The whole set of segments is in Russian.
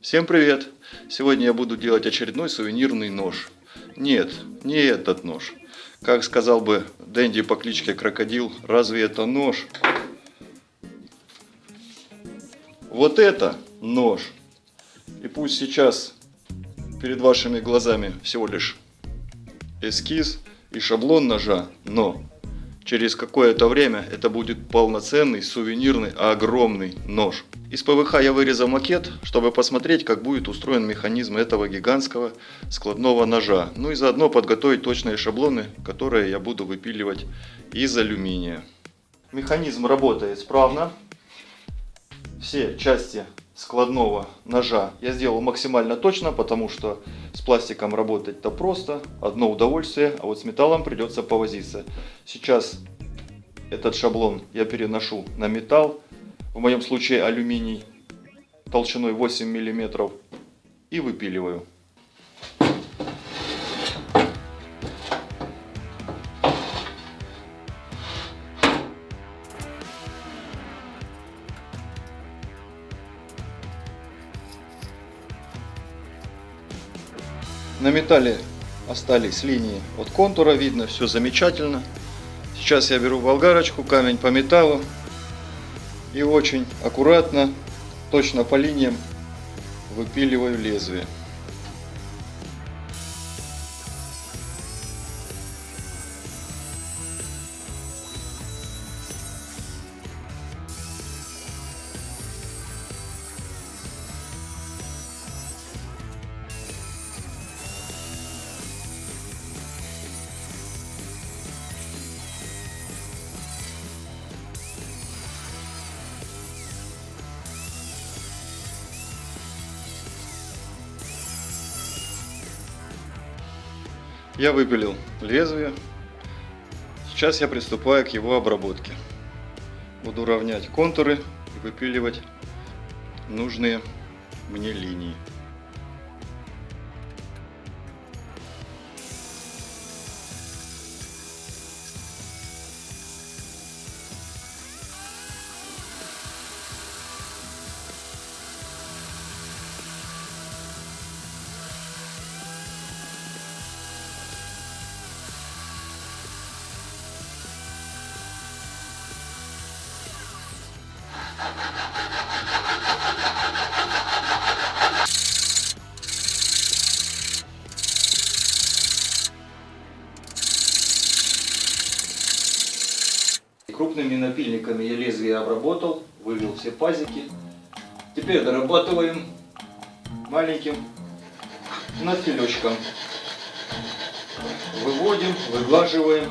Всем привет! Сегодня я буду делать очередной сувенирный нож. Нет, не этот нож. Как сказал бы Дэнди по кличке Крокодил, разве это нож? Вот это нож. И пусть сейчас перед вашими глазами всего лишь эскиз и шаблон ножа, но через какое-то время это будет полноценный, сувенирный, огромный нож. Из ПВХ я вырезал макет, чтобы посмотреть, как будет устроен механизм этого гигантского складного ножа. Ну и заодно подготовить точные шаблоны, которые я буду выпиливать из алюминия. Механизм работает справно. Все части складного ножа я сделал максимально точно, потому что с пластиком работать-то просто, одно удовольствие, а вот с металлом придется повозиться. Сейчас этот шаблон я переношу на металл, в моем случае алюминий, толщиной 8 мм, и выпиливаю. На металле остались линии от контура, видно, все замечательно. Сейчас я беру болгарочку, камень по металлу и очень аккуратно, точно по линиям выпиливаю лезвие. Я выпилил лезвие. Сейчас я приступаю к его обработке. Буду равнять контуры и выпиливать нужные мне линии. Крупными напильниками я лезвие обработал, вывел все пазики. Теперь дорабатываем маленьким напилечком. Выводим, выглаживаем,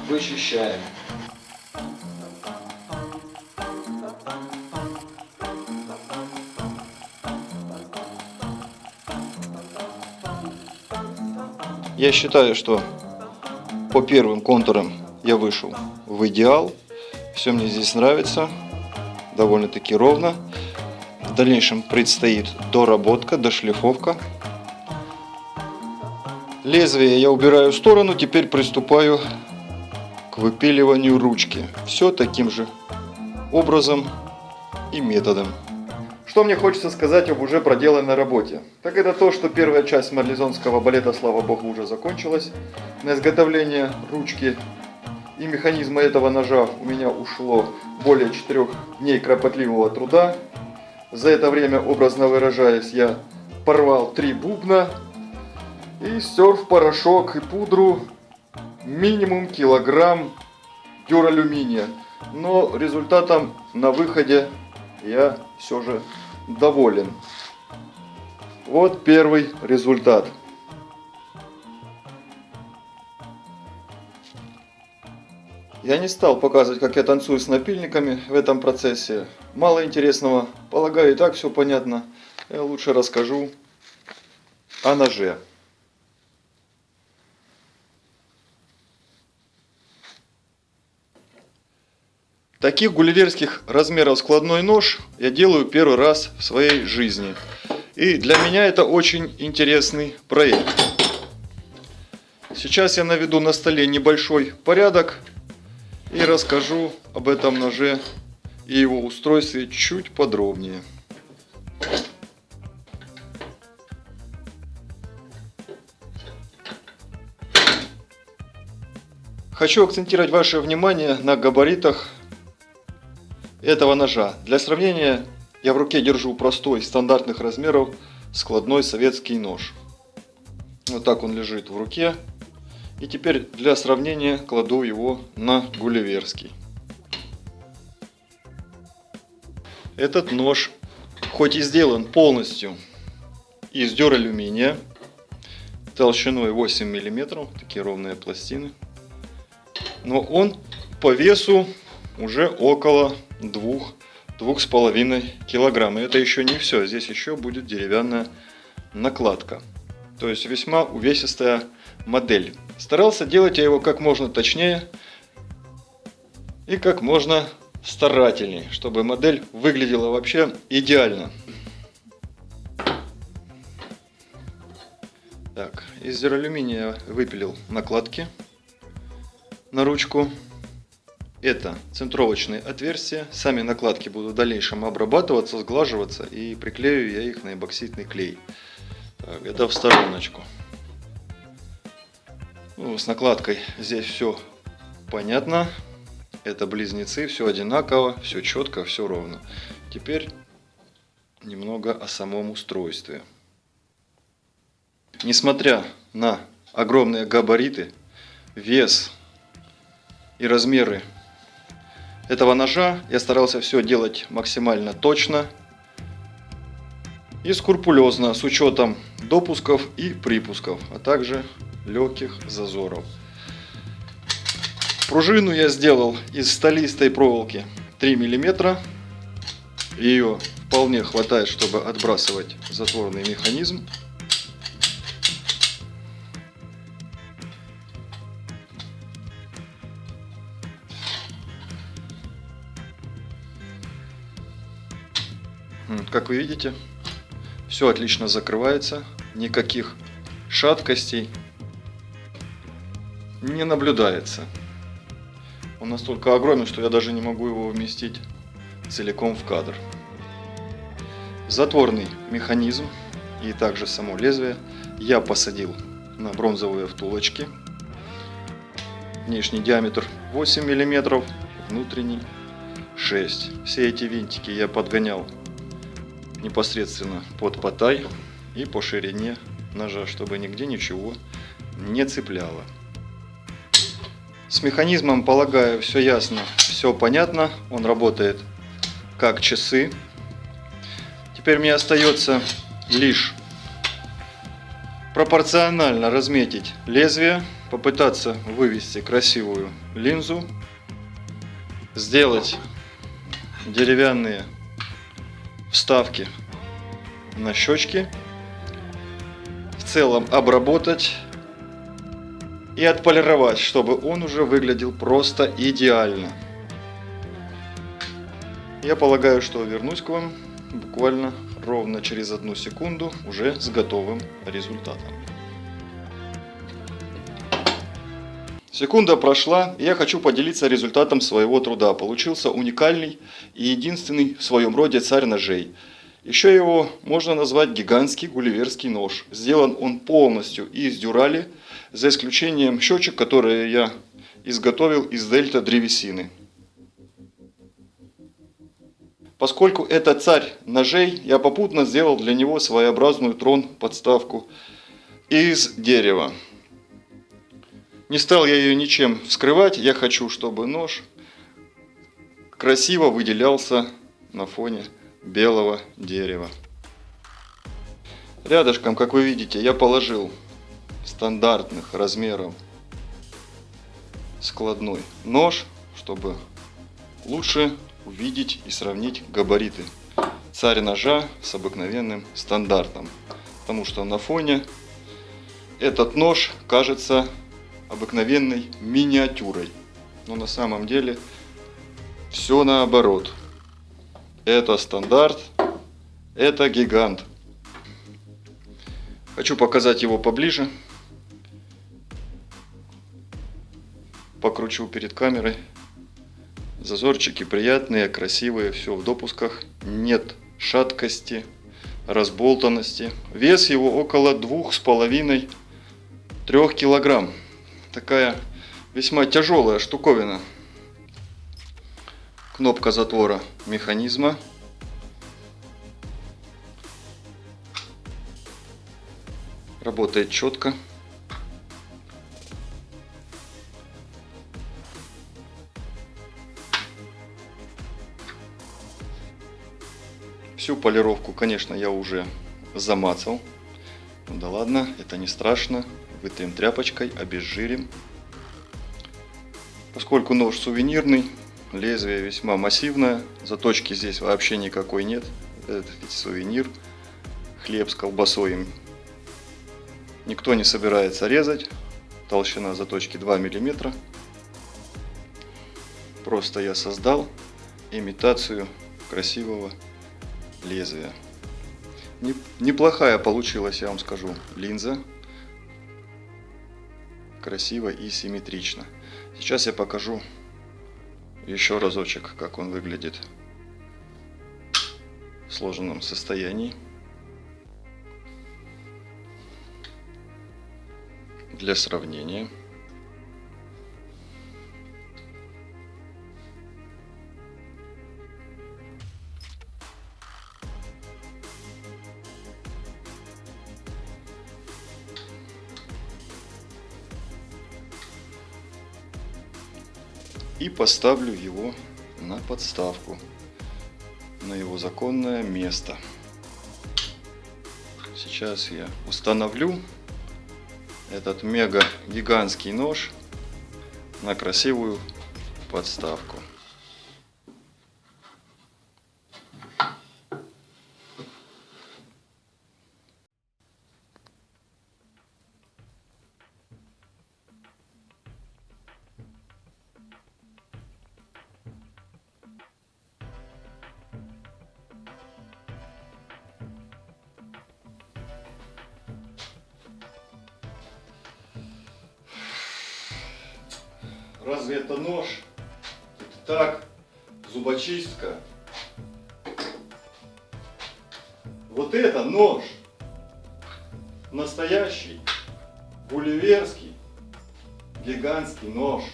вычищаем. Я считаю, что по первым контурам я вышел в идеал. Все мне здесь нравится. Довольно-таки ровно. В дальнейшем предстоит доработка, дошлифовка. Лезвие я убираю в сторону. Теперь приступаю к выпиливанию ручки. Все таким же образом и методом. Что мне хочется сказать об уже проделанной работе? Так это то, что первая часть марлезонского балета, слава богу, уже закончилась. На изготовление ручки и механизма этого ножа у меня ушло более 4 дней кропотливого труда. За это время, образно выражаясь, я порвал 3 бубна и стер в порошок и пудру минимум килограмм дюралюминия. Но результатом на выходе я все же доволен. Вот первый результат. Я не стал показывать, как я танцую с напильниками в этом процессе. Мало интересного. Полагаю, и так все понятно. Я лучше расскажу о ноже. Таких гулливерских размеров складной нож я делаю первый раз в своей жизни. И для меня это очень интересный проект. Сейчас я наведу на столе небольшой порядок и расскажу об этом ноже и его устройстве чуть подробнее. Хочу акцентировать ваше внимание на габаритах этого ножа. Для сравнения, я в руке держу простой, стандартных размеров, складной советский нож. Вот так он лежит в руке. И теперь для сравнения кладу его на гулливерский. Этот нож, хоть и сделан полностью из дюралюминия, толщиной 8 мм, такие ровные пластины, но он по весу уже около 2-2,5 килограмм. И это еще не все, здесь еще будет деревянная накладка. То есть весьма увесистая модель. Старался делать я его как можно точнее и как можно старательней, чтобы модель выглядела вообще идеально. Так, из дюралюминия выпилил накладки на ручку. Это центровочные отверстия. Сами накладки будут в дальнейшем обрабатываться, сглаживаться, и приклею я их на эпоксидный клей. Так, это в стороночку. Ну, с накладкой здесь все понятно. Это близнецы, все одинаково, все четко, все ровно. Теперь немного о самом устройстве. Несмотря на огромные габариты, вес и размеры этого ножа, я старался все делать максимально точно и скрупулезно, с учетом допусков и припусков, а также легких зазоров. Пружину я сделал из сталистой проволоки 3 мм. Ее вполне хватает, чтобы отбрасывать затворный механизм. Как вы видите, все отлично закрывается, никаких шаткостей не наблюдается. Он настолько огромен, что я даже не могу его вместить целиком в кадр. Затворный механизм и также само лезвие я посадил на бронзовые втулочки. Внешний диаметр 8 мм, внутренний 6. Все эти винтики я подгонял непосредственно под потай и по ширине ножа, чтобы нигде ничего не цепляло. С механизмом, полагаю, все ясно, все понятно. Он работает как часы. Теперь мне остается лишь пропорционально разметить лезвие, попытаться вывести красивую линзу, сделать деревянные вставки на щечки, в целом обработать и отполировать, чтобы он уже выглядел просто идеально. Я полагаю, что вернусь к вам буквально ровно через 1 секунду уже с готовым результатом. Секунда прошла, и я хочу поделиться результатом своего труда. Получился уникальный и единственный в своем роде царь ножей. Еще его можно назвать гигантский гулливерский нож. Сделан он полностью из дюрали, за исключением щечек, которые я изготовил из дельта древесины. Поскольку это царь ножей, я попутно сделал для него своеобразную трон-подставку из дерева. Не стал я ее ничем вскрывать, я хочу, чтобы нож красиво выделялся на фоне белого дерева. Рядышком, как вы видите, я положил стандартных размеров складной нож, чтобы лучше увидеть и сравнить габариты царь ножа с обыкновенным стандартом. Потому что на фоне этот нож кажется обыкновенной миниатюрой. Но на самом деле все наоборот. Это стандарт, это гигант. Хочу показать его поближе. Покручу перед камерой. Зазорчики приятные, красивые, все в допусках. Нет шаткости, разболтанности. Вес его около 2,5-3 килограмм. Такая Весьма тяжелая штуковина. Кнопка затвора механизма. Работает четко. Всю полировку, конечно, я уже замацал. Ну да ладно, это не страшно. Вытрем тряпочкой, обезжирим. Поскольку нож сувенирный, лезвие весьма массивное, заточки здесь вообще никакой нет. Это ведь сувенир. Хлеб с колбасой им никто не собирается резать. Толщина заточки 2 мм. Просто я создал имитацию красивого лезвия. Неплохая получилась, я вам скажу, линза. Красиво и симметрично. Сейчас я покажу еще разочек, как он выглядит в сложенном состоянии. Для сравнения. И поставлю его на подставку, на его законное место. Сейчас я установлю этот мега-гигантский нож на красивую подставку. Разве это нож? Это так, зубочистка. Вот это нож. Настоящий, гулливерский, гигантский нож.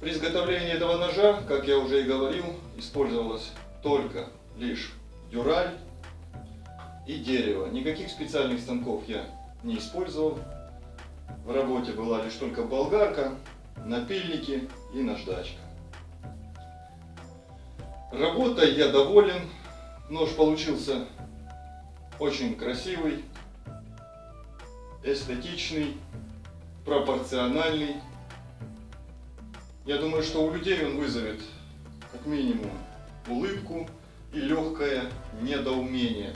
При изготовлении этого ножа, как я уже и говорил, использовалась только лишь дюраль и дерево. Никаких специальных станков я не использовал. В работе была лишь только болгарка, напильники и наждачка. Работой я доволен. Нож получился очень красивый, эстетичный, пропорциональный. Я думаю, что у людей он вызовет как минимум улыбку и легкое недоумение.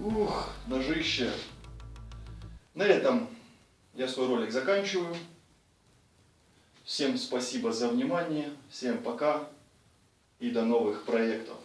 Ух, ножище. На этом я свой ролик заканчиваю. Всем спасибо за внимание, всем пока и до новых проектов.